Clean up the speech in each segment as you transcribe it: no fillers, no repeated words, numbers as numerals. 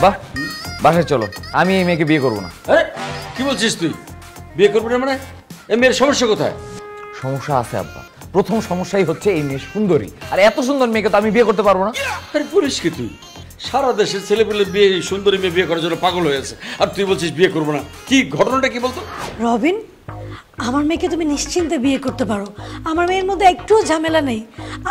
আব্বা বাসায় চলো, আমি এই মেয়েকে বিয়ে করবো না। কি বলছিস তুই? বিয়ে করবি না মানে? এই মেয়ের সমস্যা কোথায়? সমস্যা আছে আব্বা। প্রথম সমস্যাই হচ্ছে এই মেয়ে সুন্দরী, আর এত সুন্দর মেয়েকে তো আমি বিয়ে করতে পারবো না। আরে বলিস কি তুই? সারা দেশের ছেলেপেলে বিয়ে, সুন্দরী মেয়ে বিয়ে করার জন্য পাগল হয়ে আছে, আর তুই বলছিস বিয়ে করবো না? কি ঘটনাটা কি বলতো? রবিন, আমার মেয়েকে তুমি নিশ্চিন্তে বিয়ে করতে পারো। আমার মেয়ের মধ্যে একটুও ঝামেলা নেই।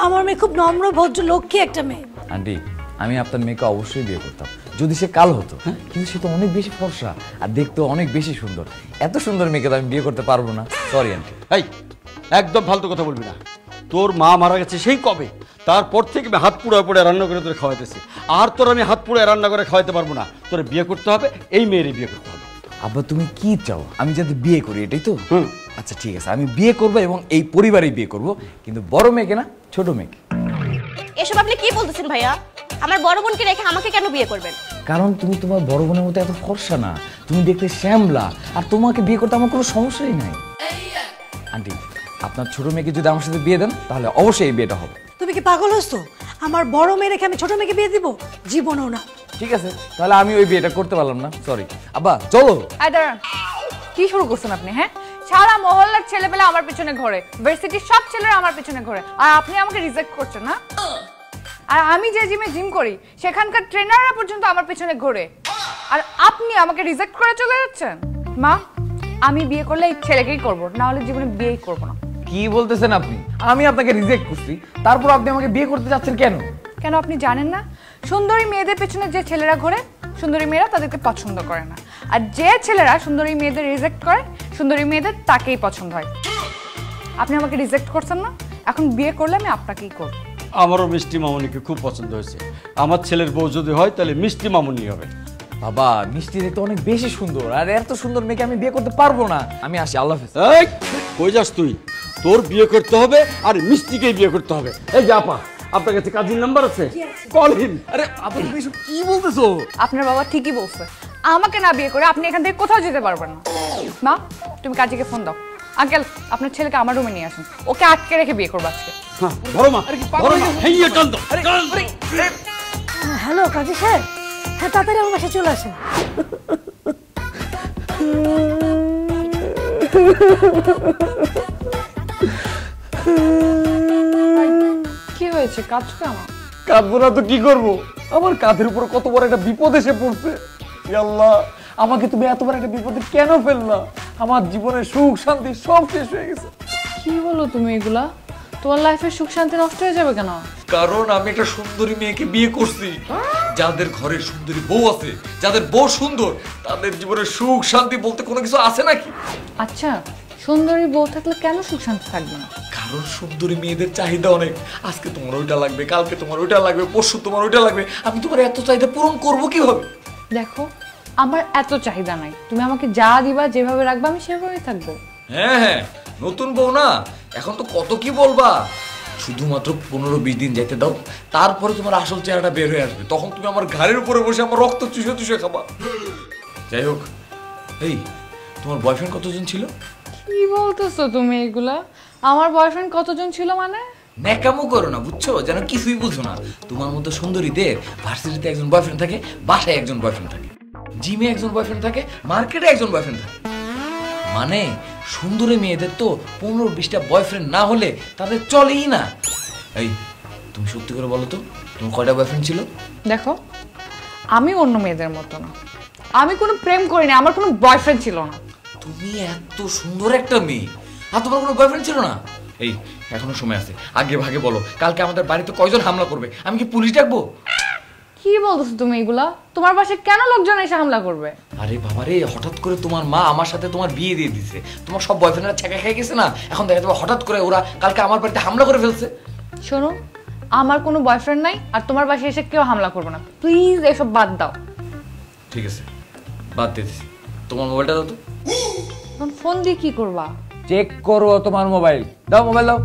আমার মেয়ে খুব নম্র ভদ্র লক্ষ্মী একটা মেয়ে। আন্টি, আমি আপনার মেয়েকে অবশ্যই বিয়ে করতাম যদি সে কাল হতো, কিন্তু সে তো অনেক বেশি ফর্সা আর দেখতেও অনেক বেশি সুন্দর। এত সুন্দর মেয়েকে তো আমি বিয়ে করতে পারবো না। Sorry aunty. এই একদম ফালতু কথা বলবি না। তোর মা মারা গেছে সেই কবে, তারপর থেকে আমি হাত পুড়ে পুড়ে রান্না করে তোরে খাওয়াইতেছি, আর তোর আমি হাত পুড়ে রান্না করে খাওয়াইতে পারবো না। তোরে বিয়ে করতে হবে, এই মেয়েরই বিয়ে করতে হবে। আব্বা তুমি কি চাও আমি যাতে বিয়ে করি, এটাই তো? আচ্ছা ঠিক আছে, আমি বিয়ে করবো এবং এই পরিবারেই বিয়ে করব, কিন্তু বড় মেয়েকে না, ছোট মেয়েকে। এসব আপনি কি বলতেছেন ভাইয়া? আমার বড় বোনকে রেখে আমাকে কেন বিয়ে করবেন? কারণ তুমি তোমার বড় বোনের মতো এত ফর্সা না, তুমি দেখতে শ্যামলা, আর তোমাকে বিয়ে করতে আমার কোনো সমস্যাই নাই। আন্টি, আপনার ছোট মেয়েকে যদি আমার সাথে বিয়ে দেন তাহলে অবশ্যই এই বিয়েটা হবে। তুমি কি পাগল হচ্ছো? আমার বড় মেয়ে রেখে আমি ছোট মেয়েকে বিয়ে দিব? জীবনও না। ঠিক আছে, তাহলে আমি ওই বিয়েটা করতে পারলাম না। সরি আব্বা, চলো। দাঁড়ান, কি শুরু করছেন আপনি? হ্যাঁ, সারা মহল্লার ছেলেপেলে আমার পিছনে ঘোরে, ভার্সিটির সব ছেলেরা আমার পিছনে ঘোরে, আর আপনি আমাকে রিজেক্ট করছেন না? আর আমি যে জিমে জিম করি সেখানকার ট্রেনাররা পর্যন্ত আমার পিছনে ঘোরে, আর আপনি আমাকে রিজেক্ট করে চলে যাচ্ছেন। মা, আমি বিয়ে করলে এই ছেলেকেই করবো, না হলে জীবনে বিয়েই করবো না। কি বলতেছেন আপনি? আমি আপনাকে রিজেক্ট করছি, তারপর আপনি আমাকে বিয়ে করতে যাচ্ছেন কেন? কেন আপনি জানেন না? সুন্দরী মেয়েদের পেছনে যে ছেলেরা ঘোরে, সুন্দরী মেয়েরা তাদেরকে পছন্দ করে না, আর যে ছেলেরা সুন্দরী মেয়েদের রিজেক্ট করে, সুন্দরী মেয়েদের তাকেই পছন্দ হয়। আপনি আমাকে রিজেক্ট করছেন না, এখন বিয়ে করলে আমি আপনাকেই করব। আমারও মিষ্টি মামুনিকে খুব পছন্দ হয়েছে। আমার ছেলের বউ যদি হয় তাহলে মিষ্টি মামুনি হবে। বাবা, মিষ্টি দেখতে অনেক বেশি সুন্দর, আর এত সুন্দর মেয়েকে আমি বিয়ে করতে পারবো না। আমি আসি, আল্লাহ হাফেজ। এই কই যাস তুই? তোর বিয়ে করতে হবে আর মিষ্টিকেই বিয়ে করতে হবে। এই যে আপা, আপনার কাছে কাজীর নাম্বার আছে? Call him. আরে আপা, তুমি এসব কি বলতেছো? আপনার বাবা ঠিকই বলছে, আমাকে না বিয়ে করে আপনি এখান থেকে কোথাও যেতে পারবেন না। মা, তুমি কাজীকে ফোন দাও। আঙ্কেল, আপনার ছেলেকে আমার রুমে নিয়ে আসুন, ওকে আটকে রেখে বিয়ে করবো আজকে। হ্যাঁ বড় মা, বড় মা, হেইয়ে টান দাও। হ্যালো কাজী সাহেব, হ্যাঁ তাড়াতাড়ি আমার বাসায় চলে আসেন। কি হয়েছে, কাঁদছো কেন? কাঁদবো না তো কি করবো? আমার কাঁধের উপর কত বড় একটা বিপদ এসে পড়ছে। ই আল্লাহ, আমাকে তুমি এত বড় একটা বিপদে কেন ফেললা? আমার জীবনের সুখ শান্তি সব শেষ হয়ে গেছে। কি বলো তুমি এগুলা? তোমার লাইফের সুখ শান্তি নষ্ট হয়ে যাবে কেন? কারণ আমি একটা সুন্দরী মেয়েকে বিয়ে করছি। যাদের ঘরে সুন্দরী বউ আছে, যাদের বউ সুন্দর, তাদের জীবনে সুখ শান্তি বলতে কোনো কিছু আছে নাকি? আচ্ছা, সুন্দরী বউ থাকলে কেন সুখ শান্তি থাকবে না? কারণ সুন্দরী মেয়েদের চাহিদা অনেক। আজকে তোমার ওইটা লাগবে, কালকে তোমার ওইটা লাগবে, পরশু তোমার ওইটা লাগবে। আমি তোমার এত চাহিদা পূরণ করবো কিভাবে? দেখো, আমার এত চাহিদা নাই, তুমি আমাকে যা দিবা, যেভাবে রাখবা আমি সেভাবেই থাকবো। হ্যাঁ হ্যাঁ, নতুন বউ না, এখন তো কত কি বলবা। শুধুমাত্র 15-20 দিন যেতে দাও, তারপরে তোমার আসল চেহারাটা বের হয়ে আসবে। তখন তুমি আমার ঘাড়ের উপরে বসে আমার রক্ত চুষে চুষে খাবা। যাই হোক, এই তোমার বয়ফ্রেন্ড কতজন ছিল? কি বলতেছো তুমি এগুলা? আমার বয়ফ্রেন্ড কতজন ছিল মানে? ন্যাকামো করো না, বুঝছো? যেন কিছুই বুঝো না। তোমার মতো সুন্দরীদের ভার্সিটিতে একজন বয়ফ্রেন্ড থাকে, বাসায় একজন বয়ফ্রেন্ড থাকে, জিমে একজন বয়ফ্রেন্ড থাকে, মার্কেটে একজন বয়ফ্রেন্ড থাকে। মানে সুন্দরী মেয়েদের তো 15-20টা বয়ফ্রেন্ড না হলে তাদের চলেই না। এই তুমি সত্যি করে বলো তো, তোমার কয়টা বয়ফ্রেন্ড ছিল? দেখো, আমি অন্য মেয়েদের মতো না, আমি কোনো প্রেম করিনি, আমার কোনো বয়ফ্রেন্ড ছিল না। তুমি এত সুন্দর একটা মেয়ে আর তোমার কোনো বয়ফ্রেন্ড ছিল না? এই এখনো সময় আছে, আগে ভাগে বলো, কালকে আমাদের বাড়িতে কয়জন হামলা করবে? আমি কি পুলিশ ডাকবো? কি বলতেছো তুমি এগুলা? তোমার বাসায় কেন লোকজন এসে হামলা করবে? আরে বাবা রে, হঠাৎ করে তোমার মা আমার সাথে তোমার বিয়ে দিয়ে দিছে, তোমার সব বয়ফ্রেন্ডরা ছেঁকা খেয়ে গেছে না, এখন দেখা যাবে হঠাৎ করে ওরা কালকে আমার বাড়িতে হামলা করে ফেলছে। শোনো, আমার কোনো বয়ফ্রেন্ড নাই, আর তোমার বাসায় এসে কেউ হামলা করবে না, প্লিজ এসব বাদ দাও। ঠিক আছে, বাদ দিতেছি। তোমার মোবাইলটা দাও তো। এখন ফোন দিয়ে কি করবা? চেক করো তোমার মোবাইল। দাও মোবাইল দাও।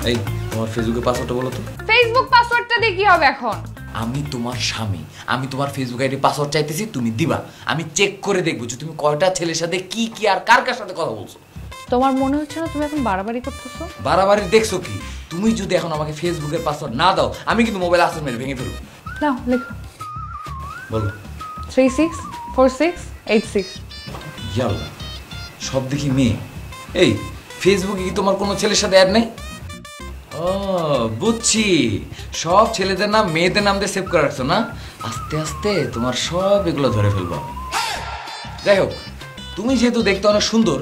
এই তোমার ফেসবুকের পাসওয়ার্ডটা বলো তো। ফেসবুক পাসওয়ার্ডটা দিয়ে কি হবে এখন? আমি তোমার স্বামী, আমি তোমার ফেসবুক আইডি পাসওয়ার্ড চাইতেছি, তুমি দিবা। আমি চেক করে দেখবো যে তুমি কয়টা ছেলের সাথে কি কি আর কার কার সাথে কথা বলছো। তোমার মনে হচ্ছে না তুমি এখন বাড়াবাড়ি করতেছো? বাড়াবাড়ি দেখছো কি? তুমি যদি এখন আমাকে ফেসবুকের পাসওয়ার্ড না দাও, আমি কিন্তু মোবাইল আসল মেরে ভেঙে ফেলবো। নাও লেখো। বলো। 364686। ইয়াল্লা, সব দেখি মেয়ে। এই ফেসবুকে কি তোমার কোনো ছেলের সাথে অ্যাড নেই? ও বুঝছি, সব ছেলেদের নাম মেয়েদের নাম দিয়ে সেভ করে রাখছো না? আস্তে আস্তে তোমার সব এগুলো ধরে ফেলবো। যাই হোক, তুমি যেহেতু দেখতে অনেক সুন্দর,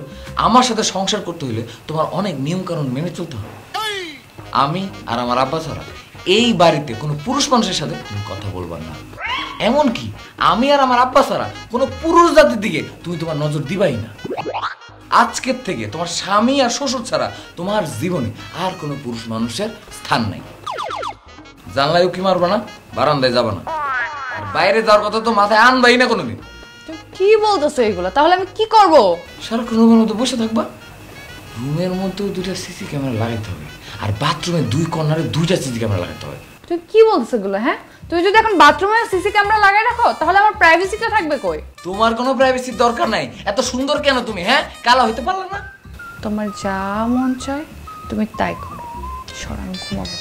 আমার সাথে সংসার করতে হলে তোমার অনেক নিয়ম কানুন মেনে চলতে হবে। আমি আর আমার আব্বা ছাড়া এই বাড়িতে কোনো পুরুষ মানুষের সাথে তুমি কথা বলবা না। এমনকি আমি আর আমার আব্বা ছাড়া কোনো পুরুষ জাতির দিকে তুমি তোমার নজর দিবাই না। আজকের থেকে তোমার স্বামী আর শ্বশুর ছাড়া তোমার জীবনে আর কোনো পুরুষ মানুষের স্থান নাই। জানলায় উকি মারবা না, বারান্দায় যাবা না, আর বাইরে যাওয়ার কথা তো মাথায় আনবাই না কোনোদিন। তুমি কি বলতেছো এগুলো? তাহলে আমি কি করব? সারাক্ষণ রুমের মধ্যে বসে থাকবা। রুমের মধ্যেও 2টা সিসি ক্যামেরা লাগাইতে হবে, আর বাথরুমে 2 কর্নারে 2টা সিসি ক্যামেরা লাগাইতে হবে। তুমি কি বলছো এগুলো? হ্যাঁ, তুমি যদি এখন বাথরুমে সিসি ক্যামেরা লাগাই রাখো তাহলে আমার প্রাইভেসিটা থাকবে কই? তোমার কোনো প্রাইভেসির দরকার নাই। এত সুন্দর কেন তুমি? হ্যাঁ, কালা হইতে পারলে না? তোমার যা মন চায় তুমি তাই করো। সরান ঘুমাবো।